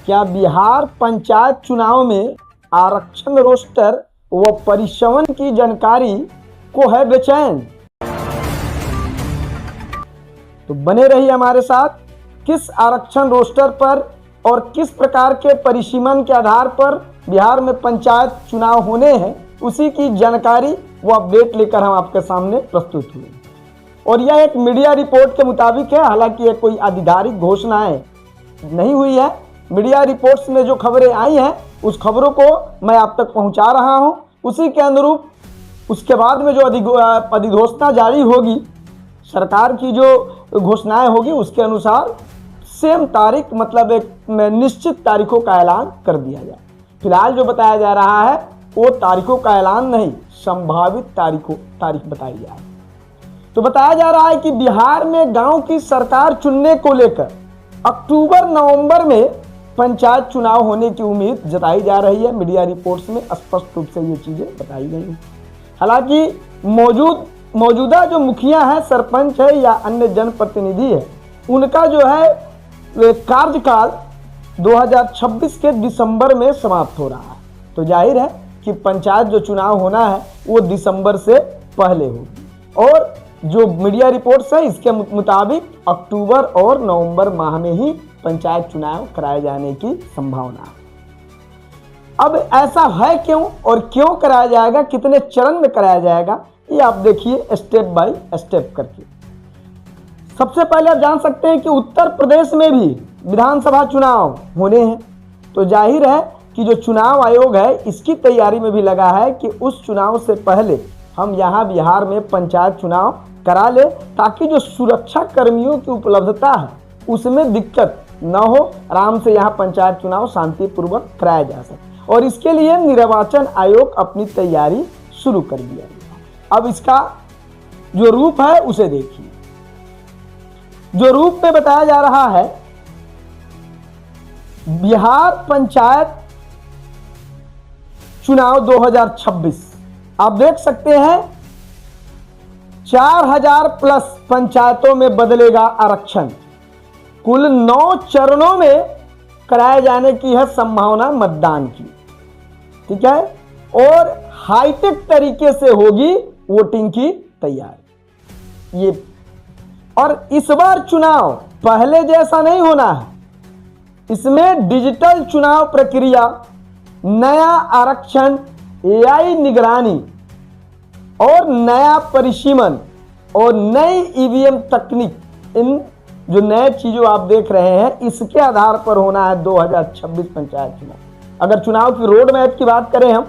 क्या बिहार पंचायत चुनाव में आरक्षण रोस्टर व परिशमन की जानकारी को है बेचैन? तो बने रहिए हमारे साथ। किस आरक्षण रोस्टर पर और किस प्रकार के परिसीमन के आधार पर बिहार में पंचायत चुनाव होने हैं, उसी की जानकारी व अपडेट लेकर हम आपके सामने प्रस्तुत हुए। और यह एक मीडिया रिपोर्ट के मुताबिक है, हालांकि यह कोई आधिकारिक घोषणाएं नहीं हुई है। मीडिया रिपोर्ट्स में जो खबरें आई हैं उस खबरों को मैं आप तक पहुंचा रहा हूं। उसी के अनुरूप उसके बाद में जो अधिघोषणा जारी होगी, सरकार की जो घोषणाएं होगी, उसके अनुसार सेम तारीख, मतलब एक निश्चित तारीखों का ऐलान कर दिया जाए। फिलहाल जो बताया जा रहा है वो तारीखों का ऐलान नहीं, संभावित तारीख बताई जाए। तो बताया जा रहा है कि बिहार में गांव की सरकार चुनने को लेकर अक्टूबर-नवंबर में पंचायत चुनाव होने की उम्मीद जताई जा रही है। मीडिया रिपोर्ट्स में स्पष्ट रूप से ये चीजें बताई गई हैं। हालांकि मौजूदा जो मुखिया है, सरपंच है या अन्य जनप्रतिनिधि है, उनका जो है कार्यकाल 2026 के दिसंबर में समाप्त हो रहा है। तो जाहिर है कि पंचायत जो चुनाव होना है वो दिसंबर से पहले होगी। और जो मीडिया रिपोर्ट्स है इसके मुताबिक अक्टूबर और नवंबर माह में ही पंचायत चुनाव कराए जाने की संभावना है। अब ऐसा है क्यों और क्यों कराया जाएगा, कितने चरण में कराया जाएगा, ये आप देखिए स्टेप बाय स्टेप करके। सबसे पहले आप जान सकते हैं कि उत्तर प्रदेश में भी विधानसभा चुनाव होने हैं। तो जाहिर है कि जो चुनाव आयोग है इसकी तैयारी में भी लगा है कि उस चुनाव से पहले हम यहाँ बिहार में पंचायत चुनाव करा ले, ताकि जो सुरक्षा कर्मियों की उपलब्धता है उसमें दिक्कत न हो, आराम से यहाँ पंचायत चुनाव शांतिपूर्वक कराया जा सके। और इसके लिए निर्वाचन आयोग अपनी तैयारी शुरू कर दिया है। अब इसका जो रूप है उसे देखिए। जो रूप में बताया जा रहा है, बिहार पंचायत चुनाव 2026, आप देख सकते हैं 4000 प्लस पंचायतों में बदलेगा आरक्षण। कुल 9 चरणों में कराए जाने की है संभावना मतदान की, ठीक है। और हाईटेक तरीके से होगी वोटिंग की तैयारी ये। और इस बार चुनाव पहले जैसा नहीं होना है, इसमें डिजिटल चुनाव प्रक्रिया, नया आरक्षण, एआई निगरानी और नया परिसीमन और नई ईवीएम तकनीक, इन जो नए चीजों आप देख रहे हैं इसके आधार पर होना है 2026 पंचायत चुनाव। अगर चुनाव की रोड मैप की बात करें हम,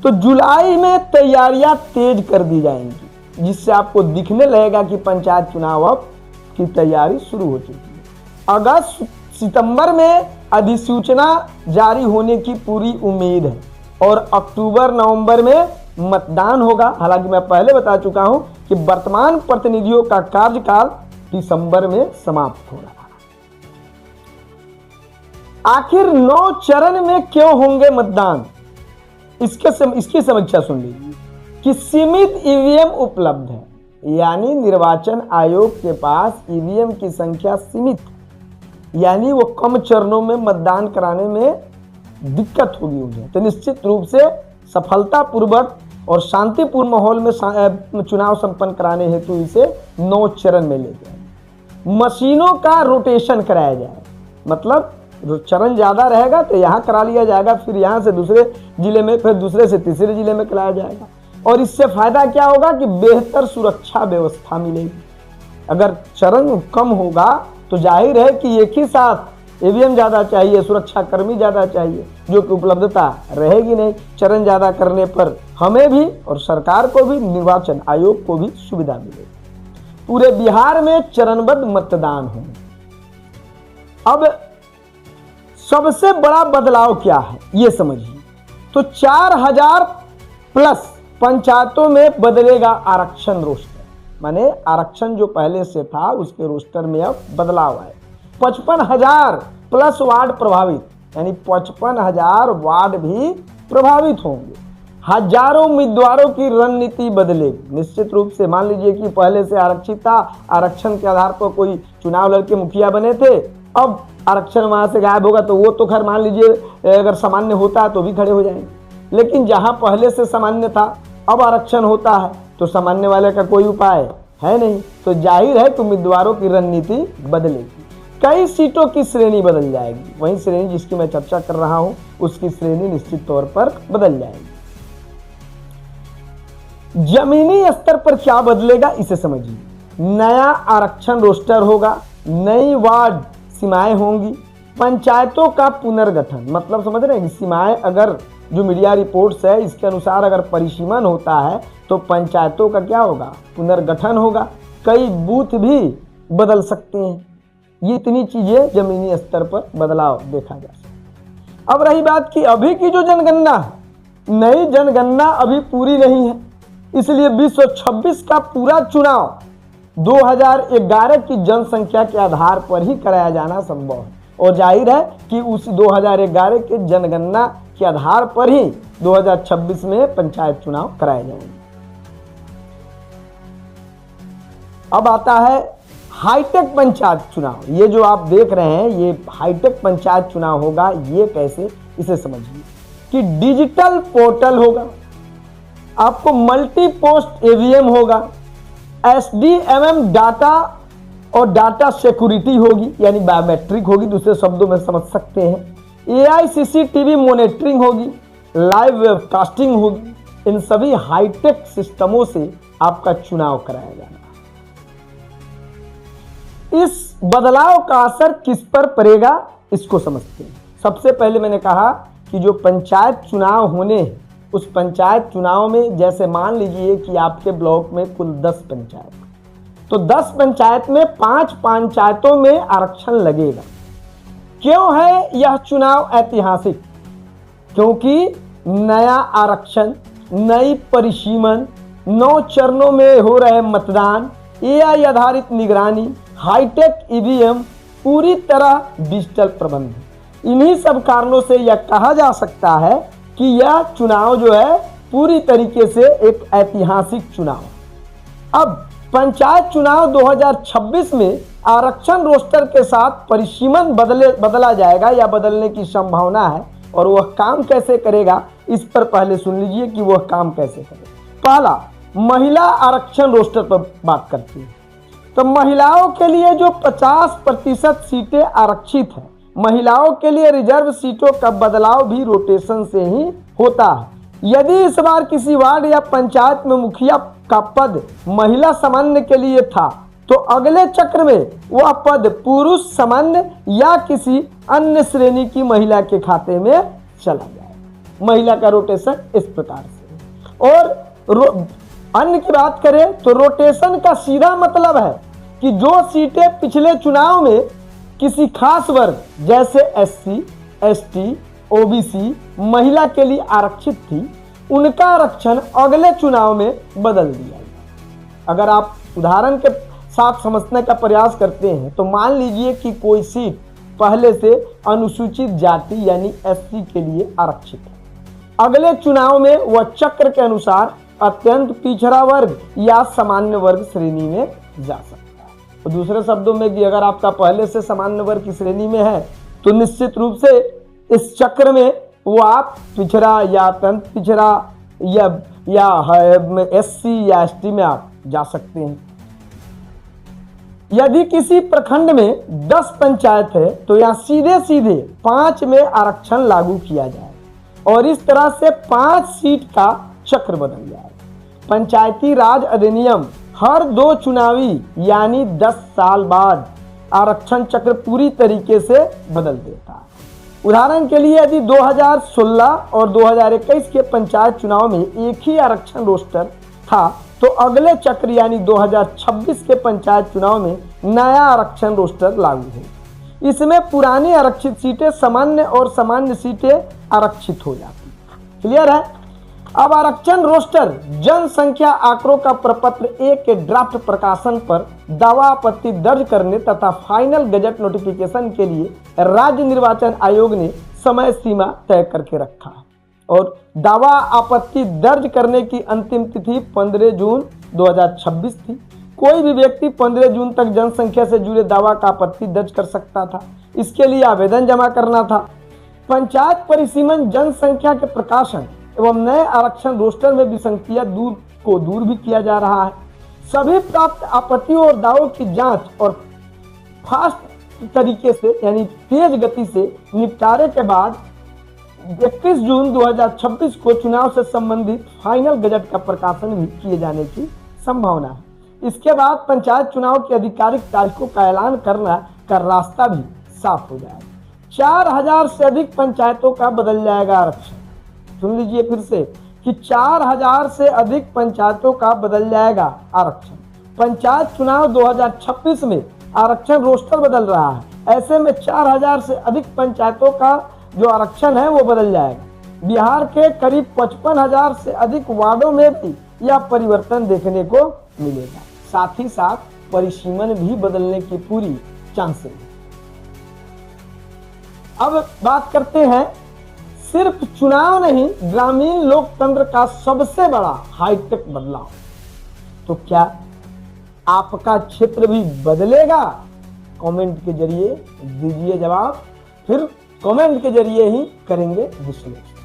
तो जुलाई में तैयारियां तेज कर दी जाएंगी, जिससे आपको दिखने लगेगा कि पंचायत चुनाव अब की तैयारी शुरू हो चुकी है। अगस्त सितंबर में अधिसूचना जारी होने की पूरी उम्मीद है और अक्टूबर नवंबर में मतदान होगा। हालांकि मैं पहले बता चुका हूं कि वर्तमान प्रतिनिधियों का कार्यकाल दिसंबर में समाप्त हो रहा है। आखिर 9 चरण में क्यों होंगे मतदान, इसकी समीक्षा सुन लीजिए। कि सीमित ईवीएम उपलब्ध है, यानी निर्वाचन आयोग के पास ईवीएम की संख्या सीमित है, यानी वो कम चरणों में मतदान कराने में दिक्कत होगी उन्हें। तो निश्चित रूप से सफलतापूर्वक और शांतिपूर्ण माहौल में चुनाव संपन्न कराने हेतु इसे 9 चरण में ले जाए। मशीनों का रोटेशन कराया जाए, मतलब चरण ज्यादा रहेगा तो यहाँ करा लिया जाएगा, फिर यहाँ से दूसरे जिले में, फिर दूसरे से तीसरे जिले में कराया जाएगा। और इससे फायदा क्या होगा कि बेहतर सुरक्षा व्यवस्था मिलेगी। अगर चरण कम होगा तो जाहिर है कि एक ही साथ ईवीएम ज्यादा चाहिए, सुरक्षा कर्मी ज्यादा चाहिए, जो कि उपलब्धता रहेगी नहीं। चरण ज्यादा करने पर हमें भी और सरकार को भी, निर्वाचन आयोग को भी सुविधा मिलेगी। पूरे बिहार में चरणबद्ध मतदान हो। अब सबसे बड़ा बदलाव क्या है ये समझिए। तो 4000 प्लस पंचायतों में बदलेगा आरक्षण रोस्टर, माने आरक्षण जो पहले से था उसके रोस्टर में अब बदलाव है। 55,000 प्लस वार्ड प्रभावित, यानी 55,000 वार्ड भी प्रभावित होंगे। हजारों उम्मीदवारों की रणनीति बदलेगी। निश्चित रूप से मान लीजिए कि पहले से आरक्षित था, आरक्षण के आधार पर कोई चुनाव लड़के मुखिया बने थे, अब आरक्षण वहाँ से गायब होगा तो वो तो खैर मान लीजिए अगर सामान्य होता है तो भी खड़े हो जाएंगे। लेकिन जहाँ पहले से सामान्य था अब आरक्षण होता है तो सामान्य वाले का कोई उपाय है नहीं, तो जाहिर है कि उम्मीदवारों की रणनीति बदलेगी, कई सीटों की श्रेणी बदल जाएगी। वही श्रेणी जिसकी मैं चर्चा कर रहा हूं उसकी श्रेणी निश्चित तौर पर बदल जाएगी। जमीनी स्तर पर क्या बदलेगा इसे समझिए। नया आरक्षण रोस्टर होगा, नई वार्ड सीमाएं होंगी, पंचायतों का पुनर्गठन, मतलब समझ रहे हैं कि सीमाएं अगर जो मीडिया रिपोर्ट्स है इसके अनुसार अगर परिसीमन होता है तो पंचायतों का क्या होगा, पुनर्गठन होगा, कई बूथ भी बदल सकते हैं। ये इतनी चीजें जमीनी स्तर पर बदलाव देखा जा सकता। अब रही बात कि अभी की जो जनगणना है, नई जनगणना अभी पूरी नहीं है, इसलिए 2026 का पूरा चुनाव 2011 की जनसंख्या के आधार पर ही कराया जाना संभव है और जाहिर है कि उस 2011 के जनगणना के आधार पर ही 2026 में पंचायत चुनाव कराए जाएंगे। अब आता है हाईटेक पंचायत चुनाव। ये जो आप देख रहे हैं ये हाईटेक पंचायत चुनाव होगा। ये कैसे, इसे समझिए कि डिजिटल पोर्टल होगा, आपको मल्टी पोस्ट ईवीएम होगा, SDMM डाटा और डाटा सिक्योरिटी होगी यानी बायोमेट्रिक होगी, दूसरे शब्दों में समझ सकते हैं। AI CCTV मॉनिटरिंग होगी, लाइव वेबकास्टिंग होगी। इन सभी हाईटेक सिस्टमों से आपका चुनाव कराया जाना। इस बदलाव का असर किस पर पड़ेगा इसको समझते हैं। सबसे पहले मैंने कहा कि जो पंचायत चुनाव होने हैं उस पंचायत चुनाव में जैसे मान लीजिए कि आपके ब्लॉक में कुल 10 पंचायत, तो 10 पंचायत में 5 पंचायतों में आरक्षण लगेगा। क्यों है यह चुनाव ऐतिहासिक? क्योंकि नया आरक्षण, नई परिसीमन, 9 चरणों में हो रहे मतदान, AI आधारित निगरानी, हाईटेक ईवीएम, पूरी तरह डिजिटल प्रबंध, इन्हीं सब कारणों से यह कहा जा सकता है कि यह चुनाव जो है पूरी तरीके से एक ऐतिहासिक चुनाव। अब पंचायत चुनाव 2026 में आरक्षण रोस्टर के साथ परिसीमन बदला जाएगा या बदलने की संभावना है, और वह काम कैसे करेगा इस पर पहले सुन लीजिए कि वह काम कैसे करेगा। पहला, महिला आरक्षण रोस्टर पर बात करते हैं। तो महिलाओं के लिए जो 50% सीटें आरक्षित हैं, महिलाओं के लिए रिजर्व सीटों का बदलाव भी रोटेशन से ही होता है। यदि इस बार किसी वार्ड या पंचायत में मुखिया का पद महिला सामान्य के लिए था तो अगले चक्र में वह पद पुरुष सामान्य या किसी अन्य श्रेणी की महिला के खाते में चला जाएगा। महिला का रोटेशन इस प्रकार से। और अन्य की बात करें तो रोटेशन का सीधा मतलब है कि जो सीटें पिछले चुनाव में किसी खास वर्ग जैसे SC, ST, OBC महिला के लिए आरक्षित थी, उनका आरक्षण अगले चुनाव में बदल दिया गया। अगर आप उदाहरण के साथ समझने का प्रयास करते हैं तो मान लीजिए कि कोई सीट पहले से अनुसूचित जाति यानी SC के लिए आरक्षित है, अगले चुनाव में वह चक्र के अनुसार अत्यंत पिछड़ा वर्ग या सामान्य वर्ग श्रेणी में जा सकता है। तो दूसरे शब्दों में कि अगर आपका पहले से सामान्य वर्ग की श्रेणी में है तो निश्चित रूप से इस चक्र में वो आप पिछड़ा या अत्यंत पिछड़ा या SC या ST में आप जा सकते हैं। यदि किसी प्रखंड में 10 पंचायत है तो यहाँ सीधे सीधे 5 में आरक्षण लागू किया जाए और इस तरह से 5 सीट का चक्र बदल जाए। पंचायती राज अधिनियम हर 2 चुनावी यानी 10 साल बाद आरक्षण चक्र पूरी तरीके से बदल देता है। उदाहरण के लिए यदि 2016 और 2021 के पंचायत चुनाव में एक ही आरक्षण रोस्टर था तो अगले चक्र यानी 2026 के पंचायत चुनाव में नया आरक्षण रोस्टर लागू हो। इसमें पुरानी आरक्षित सीटें सामान्य और सामान्य सीटें आरक्षित हो जाती। क्लियर है? अब आरक्षण रोस्टर जनसंख्या आंकड़ों का प्रपत्र 1 के ड्राफ्ट प्रकाशन पर दावा आपत्ति दर्ज करने तथा फाइनल गजट नोटिफिकेशन के लिए राज्य निर्वाचन आयोग ने समय सीमा तय करके रखा है और दावा आपत्ति दर्ज करने की अंतिम तिथि 15 जून 2026 थी। कोई भी व्यक्ति 15 जून तक जनसंख्या से जुड़े दावा का आपत्ति दर्ज कर सकता था। इसके लिए आवेदन जमा करना था। पंचायत परिसीमन जनसंख्या के प्रकाशन एवं नए आरक्षण रोस्टर में विसंगतियां दूर भी किया जा रहा है। सभी प्राप्त आपत्तियों और दावों की जांच और फास्ट तरीके से यानी तेज गति से निपटारे के बाद 31 जून 2026 को चुनाव से संबंधित फाइनल गजट का प्रकाशन भी किए जाने की संभावना है। इसके बाद पंचायत चुनाव की आधिकारिक तारीखों का ऐलान करना का रास्ता भी साफ हो जाएगा। 4000 से अधिक पंचायतों का बदल जाएगा आरक्षण। सुन लीजिए फिर से कि 4000 से अधिक पंचायतों का बदल जाएगा आरक्षण। पंचायत चुनाव 2026 में आरक्षण रोस्टर बदल रहा है। ऐसे में 4000 से अधिक पंचायतों का जो आरक्षण है वो बदल जाएगा। बिहार के करीब 55,000 से अधिक वार्डों में भी यह परिवर्तन देखने को मिलेगा। साथ ही साथ परिसीमन भी बदलने की पूरी चांसेस है। अब बात करते हैं सिर्फ चुनाव नहीं, ग्रामीण लोकतंत्र का सबसे बड़ा हाईटेक बदलाव। तो क्या आपका क्षेत्र भी बदलेगा? कमेंट के जरिए दीजिए जवाब, फिर कमेंट के जरिए ही करेंगे विश्लेषण।